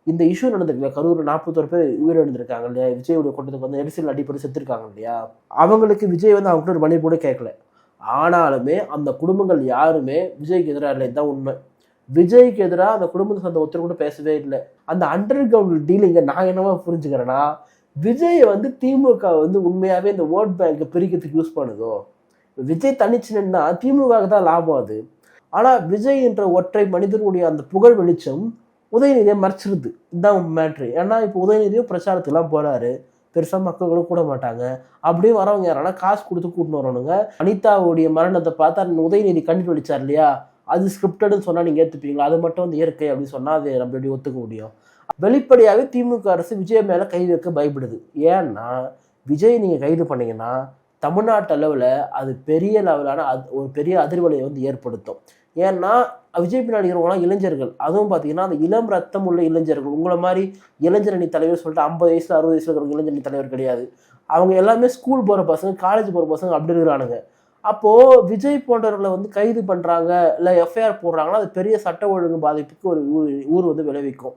இந்த இஷ்யூ நடந்திருக்கு இல்லையா, கரூர் 41 பேர் உயிரிழந்திருக்காங்க இல்லையா, விஜயோட கூட்டத்துக்கு வந்து நெரிசல் அடிப்படை செத்துருக்காங்க இல்லையா, அவங்களுக்கு விஜய் வந்து அவங்ககிட்ட ஒரு மன்னிப்பு கூட கேட்கல. ஆனாலுமே அந்த குடும்பங்கள் யாருமே விஜய்க்கு எதிராக இல்லை, இதுதான் உண்மை. விஜய்க்கு எதிராக அந்த குடும்பத்தை சேர்ந்த ஒருத்தர் கூட பேசவே இல்லை. அந்த அண்டர் கிரவுண்ட் டீலிங்க நான் என்னவா புரிஞ்சுக்கிறேன்னா, விஜய் வந்து திமுக வந்து உண்மையாவே இந்த ஓட் பேங்கை பிரிக்கிறதுக்கு யூஸ் பண்ணுதோ. விஜய் தனிச்சுன்னா திமுக தான் லாபம் அது. ஆனா விஜய் என்ற ஒற்றை மனிதனுடைய அந்த புகழ் வெளிச்சம் உதயநிதியை மறைச்சிருது. இதுதான் மேட்ரு. ஏன்னா இப்போ உதயநிதியும் பிரச்சாரத்துக்குலாம் போறாரு, பெருசா மக்களும் கூட மாட்டாங்க. அப்படியே வரவங்க யாரானா காசு கொடுத்து கூட்டின்னு வரணுங்க. அனிதாவுடைய மரணத்தை பார்த்தா உதயநிதி கண்ணீர் வடிச்சார் இல்லையா, அது ஸ்கிரிப்டட்னு சொன்னா நீங்க ஏத்துப்பீங்களா? அது மட்டும் வந்து இயற்கை அப்படின்னு சொன்னா அது நம்ம எப்படி ஒத்துக்க முடியும்? வெளிப்படையாவே திமுக அரசு விஜய் மேல கைது வைக்க பயப்படுது. ஏன்னா விஜய் நீங்க கைது பண்ணீங்கன்னா தமிழ்நாட்டு அளவுல அது பெரிய லெவலான ஒரு பெரிய அதிர்வலையை வந்து ஏற்படுத்தும். ஏன்னா விஜய் பின்னாடி இருக்கிறவங்களாம் இளைஞர்கள், அதுவும் பார்த்தீங்கன்னா அந்த இளம் ரத்தம் உள்ள இளைஞர்கள். உங்களை மாதிரி இளைஞரணி தலைவர் சொல்லிட்டு 50 வயசுல 60 வயசுல இருக்கிற இளைஞரணி தலைவர் கிடையாது. அவங்க எல்லாமே ஸ்கூல் போற பசங்க, காலேஜ் போற பசங்க அப்படி இருக்கிறானுங்க. அப்போ விஜய் போன்றவர்களை வந்து கைது பண்றாங்க, இல்ல எஃப்ஐஆர் போடுறாங்கன்னா அது பெரிய சட்ட ஒழுங்கு பாதிப்புக்கு ஒரு ஊர் வந்து விளைவிக்கும்.